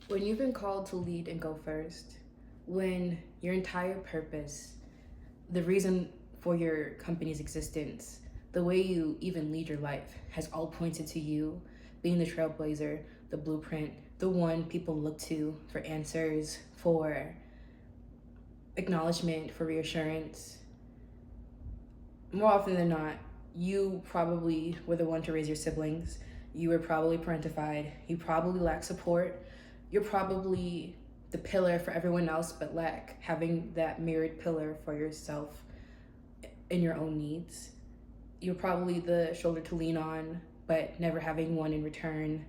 When you've been called to lead and go first, when your entire purpose, the reason for your company's existence, the way you even lead your life has all pointed to you being the trailblazer, the blueprint, the one people look to for answers, for acknowledgement, for reassurance. More often than not, you probably were the one to raise your siblings. You were probably parentified. You probably lack support. You're probably the pillar for everyone else, but lack having that mirrored pillar for yourself in your own needs. You're probably the shoulder to lean on, but never having one in return.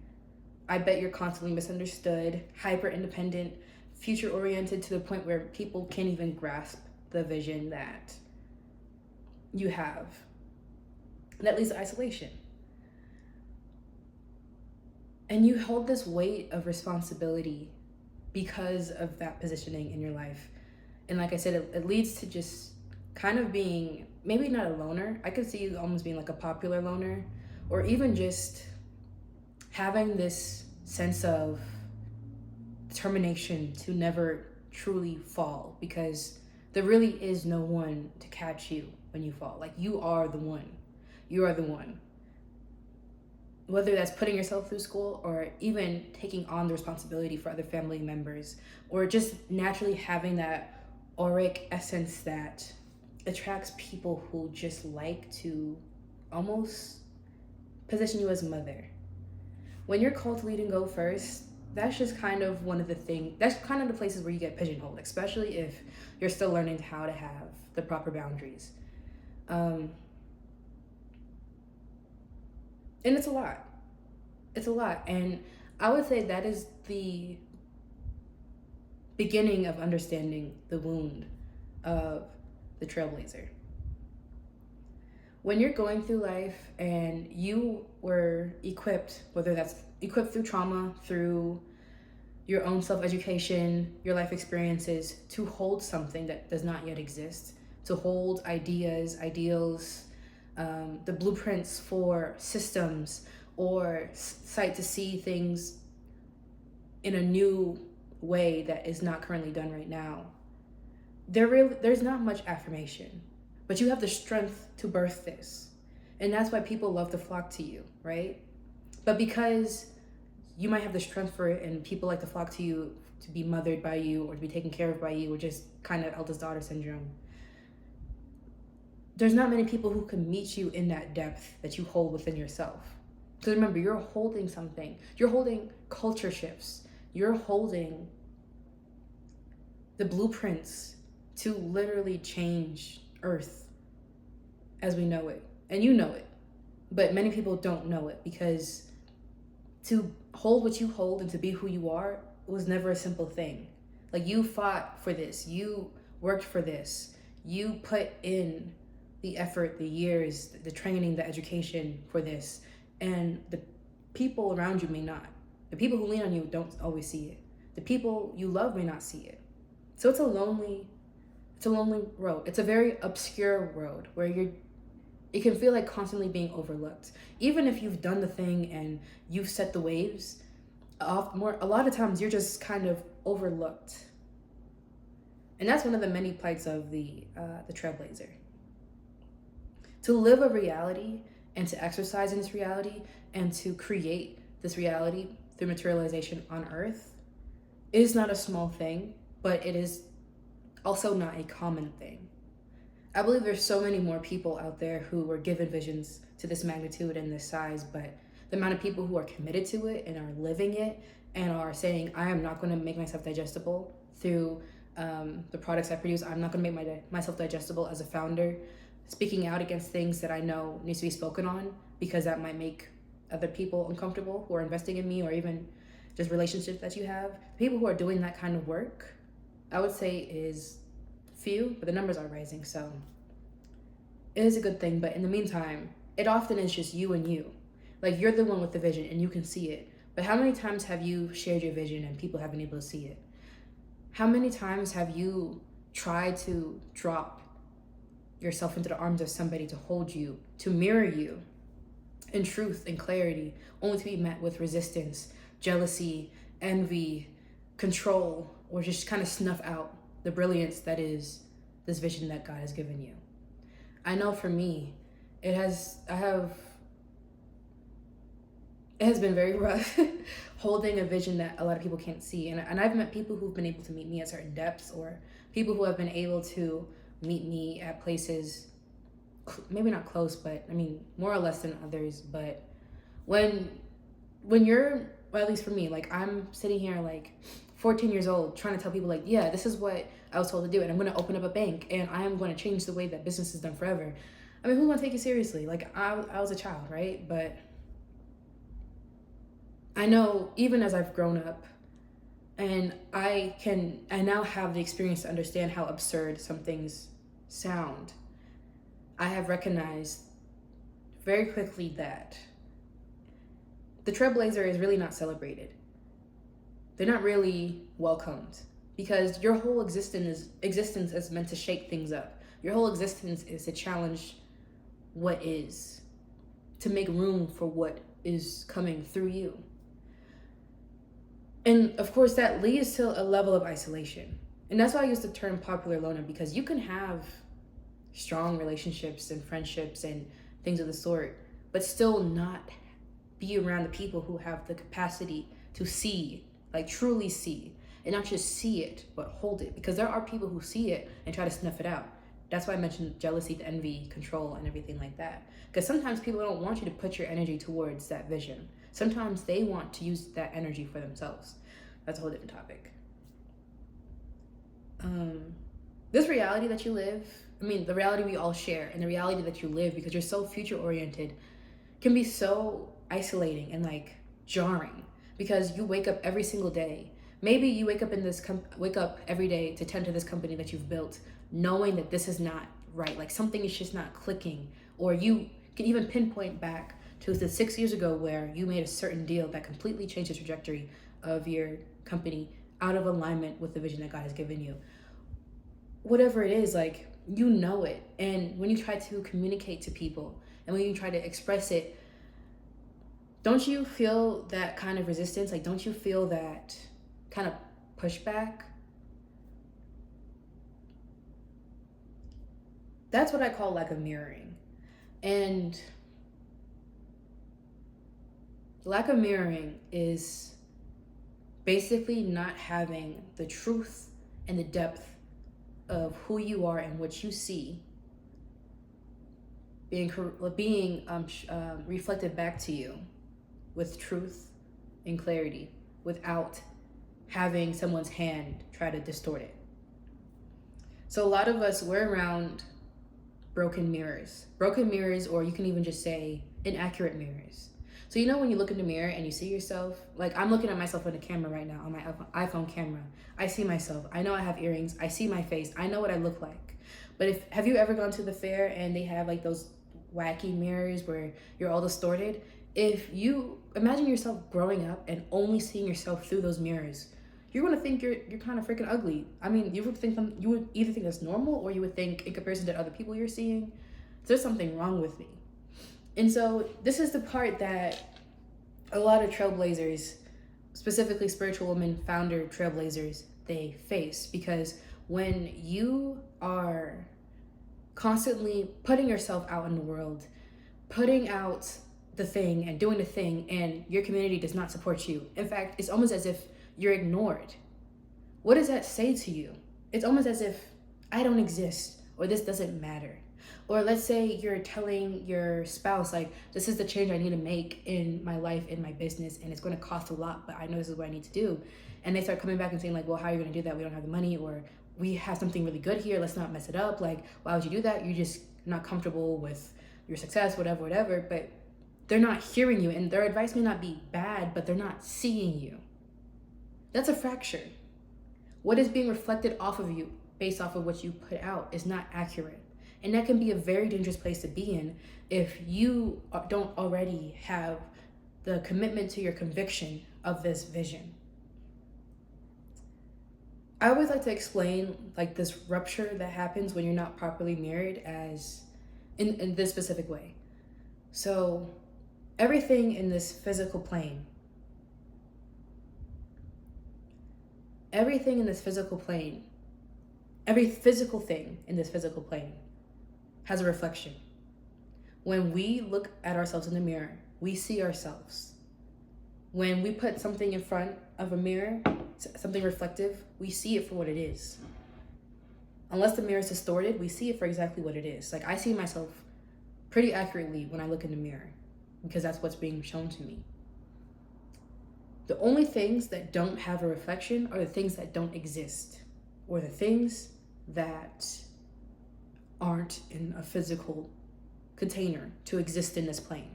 I bet you're constantly misunderstood, hyper independent, future oriented to the point where people can't even grasp the vision that you have. That leads to isolation. And you hold this weight of responsibility because of that positioning in your life. And like I said, it leads to just kind of being maybe not a loner. I could see you almost being like a popular loner, or even just having this sense of determination to never truly fall, because there really is no one to catch you when you fall. Like, you are the one. You are the one. Whether that's putting yourself through school or even taking on the responsibility for other family members, or just naturally having that auric essence that attracts people who just like to almost position you as mother. When you're called to lead and go first, that's just kind of one of the things, that's kind of the places where you get pigeonholed, especially if you're still learning how to have the proper boundaries. And it's a lot. It's a lot. And I would say that is the beginning of understanding the wound of the trailblazer. When you're going through life and you were equipped, whether that's equipped through trauma, through your own self-education, your life experiences, to hold something that does not yet exist, to hold ideas, ideals, the blueprints for systems, or sight to see things in a new way that is not currently done right now. There's not much affirmation, but you have the strength to birth this. And that's why people love to flock to you, right? But because you might have the strength for it and people like to flock to you to be mothered by you or to be taken care of by you, or just kind of eldest daughter syndrome, there's not many people who can meet you in that depth that you hold within yourself. Because remember, you're holding something. You're holding culture shifts. You're holding the blueprints to literally change Earth as we know it. And you know it. But many people don't know it, because to hold what you hold and to be who you are was never a simple thing. Like, you fought for this. You worked for this. You put in the effort, the years, the training, the education for this. And the people around you may not. The people who lean on you don't always see it. The people you love may not see it. So it's a lonely road. It's a very obscure road where it can feel like constantly being overlooked. Even if you've done the thing and you've set the waves, a lot of times you're just kind of overlooked. And that's one of the many plights of the trailblazer. To live a reality and to exercise in this reality and to create this reality through materialization on Earth is not a small thing, but it is also not a common thing. I believe there's so many more people out there who were given visions to this magnitude and this size, but the amount of people who are committed to it and are living it and are saying, I am not going to make myself digestible through the products I produce. I'm not going to make myself digestible as a founder, speaking out against things that I know needs to be spoken on, because that might make other people uncomfortable who are investing in me, or even just relationships that you have. People who are doing that kind of work, I would say, is few, but the numbers are rising, so it is a good thing. But in the meantime, it often is just you and you. Like, you're the one with the vision and you can see it. But how many times have you shared your vision and people have been able to see it? How many times have you tried to drop yourself into the arms of somebody to hold you, to mirror you in truth and clarity, only to be met with resistance, jealousy, envy, control or just kind of snuff out the brilliance that is this vision that God has given you. I know for me, it has been very rough holding a vision that a lot of people can't see. And I've met people who've been able to meet me at certain depths, or people who have been able to meet me at places, maybe not close, but I mean, more or less than others. But when you're, well, at least for me, like I'm sitting here like 14 years old trying to tell people like, yeah, this is what I was told to do, and I'm going to open up a bank, and I am going to change the way that business is done forever. I mean, who's going to take you seriously? Like I was a child, right? But I know even as I've grown up, and I now have the experience to understand how absurd some things sound, I have recognized very quickly that the trailblazer is really not celebrated. They're not really welcomed, because your whole existence is meant to shake things up. Your whole existence is to challenge what is, to make room for what is coming through you. And of course, that leads to a level of isolation. And that's why I use the term popular loner, because you can have strong relationships and friendships and things of the sort, but still not be around the people who have the capacity to see, like truly see, and not just see it, but hold it. Because there are people who see it and try to snuff it out. That's why I mentioned jealousy, envy, control, and everything like that. Because sometimes people don't want you to put your energy towards that vision. Sometimes they want to use that energy for themselves. That's a whole different topic. This reality that you live, I mean, the reality we all share, and the reality that you live, because you're so future oriented, can be so isolating and like jarring, because you wake up every single day. Maybe you wake up every day to tend to this company that you've built, knowing that this is not right, like something is just not clicking. Or you can even pinpoint back to the 6 years ago where you made a certain deal that completely changed the trajectory of your company out of alignment with the vision that God has given you. Whatever it is, like, you know it. And when you try to communicate to people and when you try to express it, don't you feel that kind of resistance? Like, don't you feel that kind of pushback? That's what I call lack of mirroring. And lack of mirroring is basically not having the truth and the depth of who you are and what you see being reflected back to you with truth and clarity, without having someone's hand try to distort it. So a lot of us, we're around broken mirrors, or you can even just say inaccurate mirrors. So you know when you look in the mirror and you see yourself, like I'm looking at myself on the camera right now, on my iPhone camera. I see myself. I know I have earrings. I see my face. I know what I look like. But have you ever gone to the fair and they have like those wacky mirrors where you're all distorted? If you imagine yourself growing up and only seeing yourself through those mirrors, you're gonna think you're kind of freaking ugly. I mean, you would either think that's normal, or you would think in comparison to other people you're seeing, there's something wrong with me. And so this is the part that a lot of trailblazers, specifically spiritual women founder trailblazers, they face. Because when you are constantly putting yourself out in the world, putting out the thing and doing the thing, and your community does not support you, in fact, it's almost as if you're ignored, what does that say to you? It's almost as if I don't exist, or this doesn't matter. Or let's say you're telling your spouse, like, this is the change I need to make in my life, in my business, and it's going to cost a lot, but I know this is what I need to do. And they start coming back and saying like, well, how are you going to do that? We don't have the money, or we have something really good here. Let's not mess it up. Like, why would you do that? You're just not comfortable with your success, whatever. But they're not hearing you, and their advice may not be bad, but they're not seeing you. That's a fracture. What is being reflected off of you based off of what you put out is not accurate. And that can be a very dangerous place to be in if you don't already have the commitment to your conviction of this vision. I always like to explain like this rupture that happens when you're not properly mirrored as in this specific way. So everything in this physical plane everything in this physical plane, every physical thing in this physical plane has a reflection. When we look at ourselves in the mirror, we see ourselves. When we put something in front of a mirror, something reflective, we see it for what it is. Unless the mirror is distorted, we see it for exactly what it is. Like, I see myself pretty accurately when I look in the mirror because that's what's being shown to me. The only things that don't have a reflection are the things that don't exist, or the things that aren't in a physical container to exist in this plane.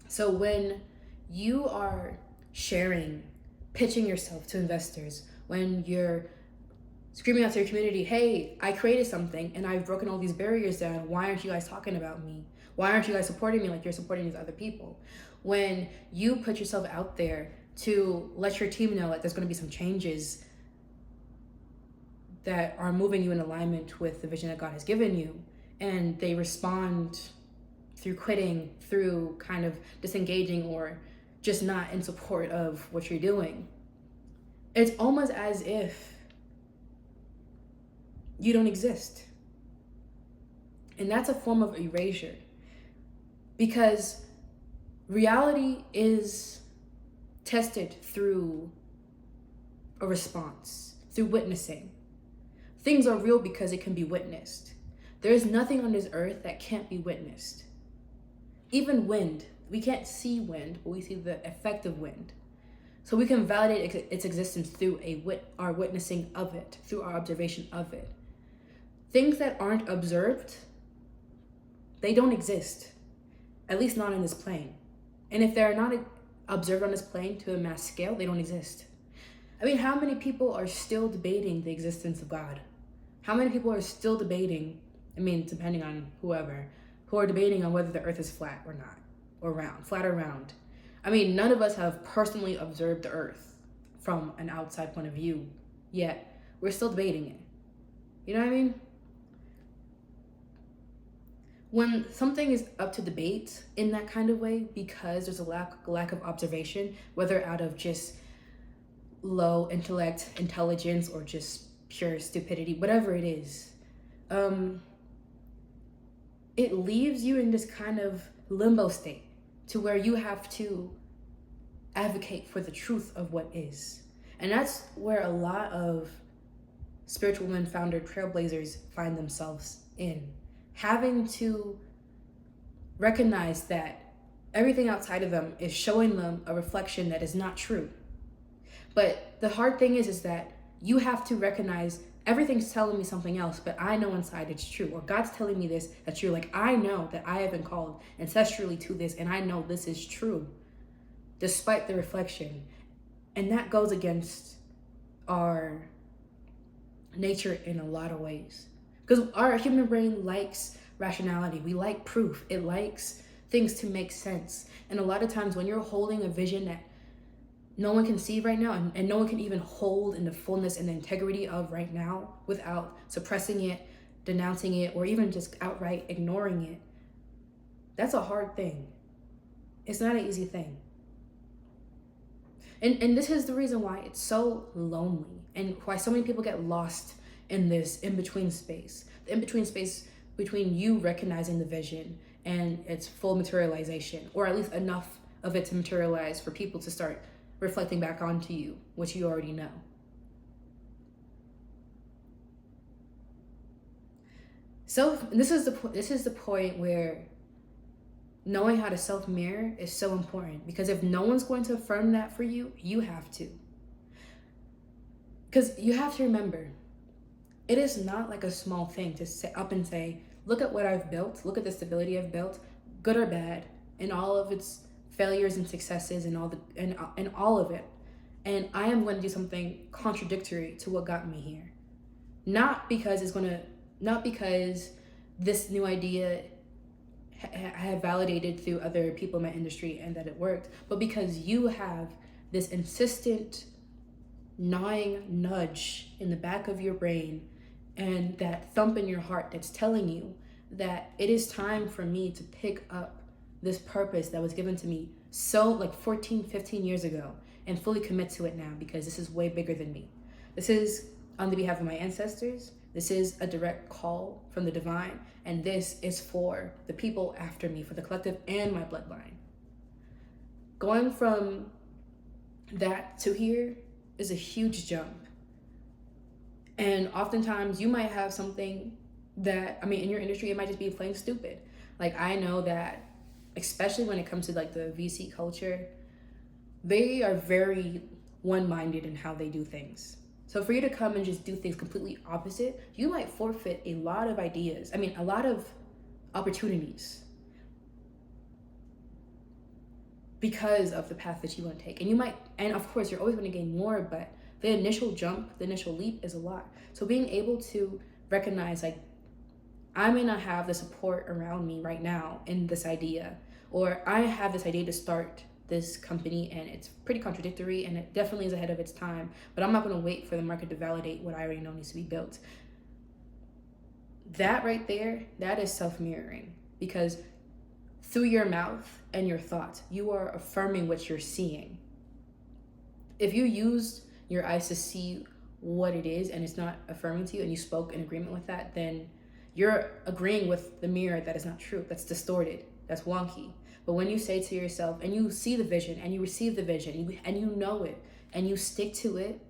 So when you are sharing, pitching yourself to investors, when you're screaming out to your community, hey, I created something and I've broken all these barriers down. Why aren't you guys talking about me? Why aren't you guys supporting me like you're supporting these other people? When you put yourself out there to let your team know that there's going to be some changes that are moving you in alignment with the vision that God has given you, and they respond through quitting, through kind of disengaging, or just not in support of what you're doing, it's almost as if you don't exist. And that's a form of erasure, because reality is tested through a response, through witnessing. Things are real because it can be witnessed. There is nothing on this earth that can't be witnessed. Even wind. We can't see wind, but we see the effect of wind. So we can validate its existence through our witnessing of it, through our observation of it. Things that aren't observed, they don't exist, at least not in this plane. And if they're not observed on this plane to a mass scale, they don't exist. I mean, how many people are still debating the existence of God? How many people are still debating, I mean, depending on whoever, who are debating on whether the earth is flat or not, or round, flat or round? I mean, none of us have personally observed the earth from an outside point of view, yet we're still debating it. You know what I mean? When something is up to debate in that kind of way, because there's a lack of observation, whether out of just low intellect, intelligence, or just pure stupidity, whatever it is, it leaves you in this kind of limbo state to where you have to advocate for the truth of what is. And that's where a lot of spiritual women founder trailblazers find themselves in, having to recognize that everything outside of them is showing them a reflection that is not true. But the hard thing is that you have to recognize everything's telling me something else, but I know inside it's true. Or God's telling me this, that's true. Like, I know that I have been called ancestrally to this, and I know this is true, despite the reflection. And that goes against our nature in a lot of ways. Because our human brain likes rationality. We like proof. It likes things to make sense. And a lot of times when you're holding a vision that no one can see right now, and no one can even hold in the fullness and the integrity of right now without suppressing it, denouncing it, or even just outright ignoring it, that's a hard thing. It's not an easy thing. And this is the reason why it's so lonely, and why so many people get lost in this in-between space. The in-between space between you recognizing the vision and its full materialization, or at least enough of it to materialize for people to start reflecting back onto you, which you already know. So this is the point where knowing how to self-mirror is so important, because if no one's going to affirm that for you, you have to. Because you have to remember, it is not like a small thing to sit up and say, look at what I've built, look at the stability I've built, good or bad, and all of its failures and successes and all of it. And I am going to do something contradictory to what got me here. Not because this new idea I have validated through other people in my industry and that it worked, but because you have this insistent gnawing nudge in the back of your brain and that thump in your heart that's telling you that it is time for me to pick up this purpose that was given to me so like 14, 15 years ago. and fully commit to it now, because this is way bigger than me. This is on the behalf of my ancestors. This is a direct call from the divine, and this is for the people after me, for the collective and my bloodline. Going from that to here is a huge jump. And oftentimes you might have something that, I mean, in your industry, it might just be plain stupid. Like, I know that, especially when it comes to like the VC culture, they are very one-minded in how they do things. So for you to come and just do things completely opposite, you might forfeit a lot of ideas. I mean, a lot of opportunities because of the path that you want to take. And you might, and of course, you're always going to gain more, but the initial jump, the initial leap is a lot. So being able to recognize, like, I may not have the support around me right now in this idea, or I have this idea to start this company and it's pretty contradictory and it definitely is ahead of its time, but I'm not going to wait for the market to validate what I already know needs to be built. That right there, that is self-mirroring, because through your mouth and your thoughts, you are affirming what you're seeing. If you used your eyes to see what it is and it's not affirming to you and you spoke in agreement with that, then you're agreeing with the mirror that is not true, that's distorted, that's wonky. But when you say to yourself and you see the vision and you receive the vision and you know it and you stick to it,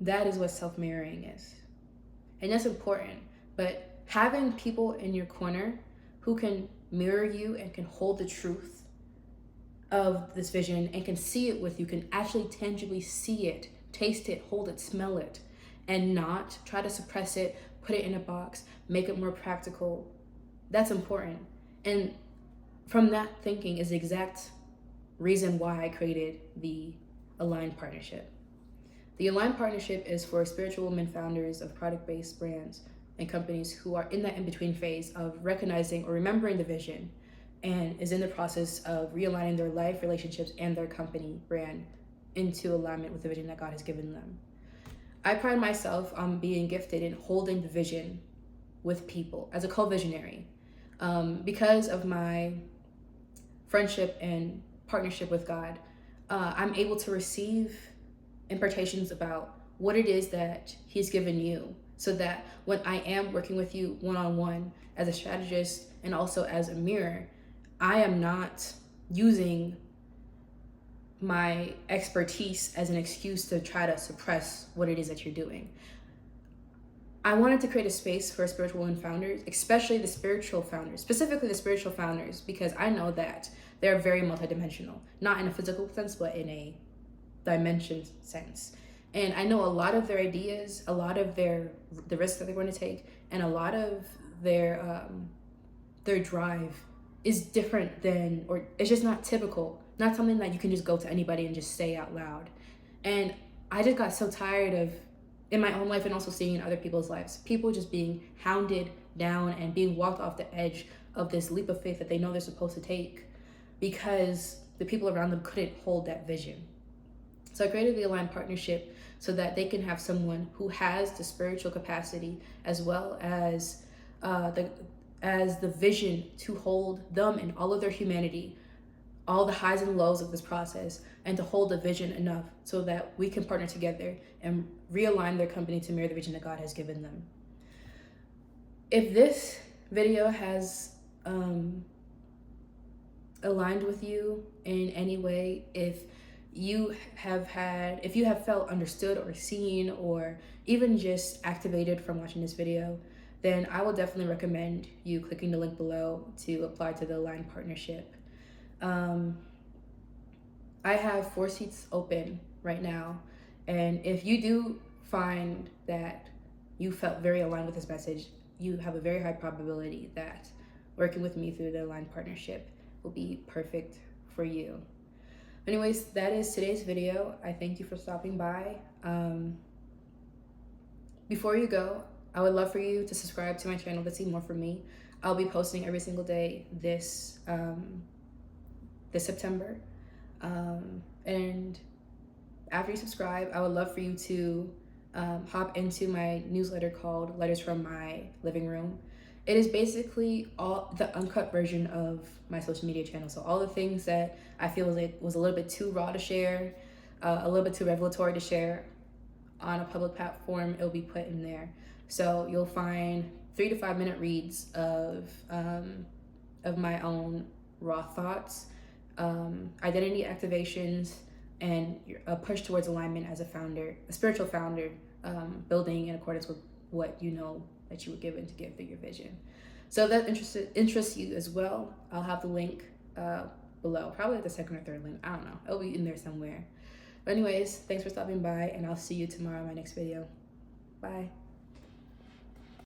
that is what self-mirroring is. And that's important. But having people in your corner who can mirror you and can hold the truth of this vision and can see it with you, can actually tangibly see it, taste it, hold it, smell it, and not try to suppress it, put it in a box, make it more practical, that's important. And from that thinking is the exact reason why I created the Aligned Partnership. The Aligned Partnership is for spiritual women founders of product-based brands and companies who are in that in-between phase of recognizing or remembering the vision and is in the process of realigning their life, relationships, and their company brand into alignment with the vision that God has given them. I pride myself on being gifted in holding the vision with people as a co-visionary. Because of my friendship and partnership with God, I'm able to receive impartations about what it is that He's given you, so that when I am working with you one-on-one as a strategist and also as a mirror, I am not using my expertise as an excuse to try to suppress what it is that you're doing. I wanted to create a space for spiritual women founders, especially the spiritual founders, specifically the spiritual founders, because I know that they're very multidimensional, not in a physical sense, but in a dimension sense. And I know a lot of their ideas, a lot of the risks that they're going to take, and a lot of their drive is different than, or it's just not typical, not something that you can just go to anybody and just say out loud. And I just got so tired of, in my own life and also seeing in other people's lives, people just being hounded down and being walked off the edge of this leap of faith that they know they're supposed to take because the people around them couldn't hold that vision. So I created the Aligned Partnership so that they can have someone who has the spiritual capacity as well as the vision to hold them and all of their humanity, all the highs and lows of this process, and to hold the vision enough so that we can partner together and realign their company to mirror the vision that God has given them. If this video has aligned with you in any way, if you have felt understood or seen or even just activated from watching this video, then I will definitely recommend you clicking the link below to apply to the Aligned Partnership. I have 4 seats open right now, and if you do find that you felt very aligned with this message, you have a very high probability that working with me through the Aligned Partnership will be perfect for you. Anyways, that is today's video. I thank you for stopping by. Before you go, I would love for you to subscribe to my channel to see more from me. I'll be posting every single day this September. And after you subscribe, I would love for you to hop into my newsletter called Letters from My Living Room. It is basically all the uncut version of my social media channel. So all the things that I feel like was a little bit too raw to share, a little bit too revelatory to share on a public platform, it'll be put in there. So you'll find 3 to 5 minute reads of my own raw thoughts, identity activations, and a push towards alignment as a founder, a spiritual founder, building in accordance with what you know that you were given to get through your vision. So if that interests you as well, I'll have the link below, probably like the second or third link. I don't know. It'll be in there somewhere. But anyways, thanks for stopping by, and I'll see you tomorrow in my next video. Bye.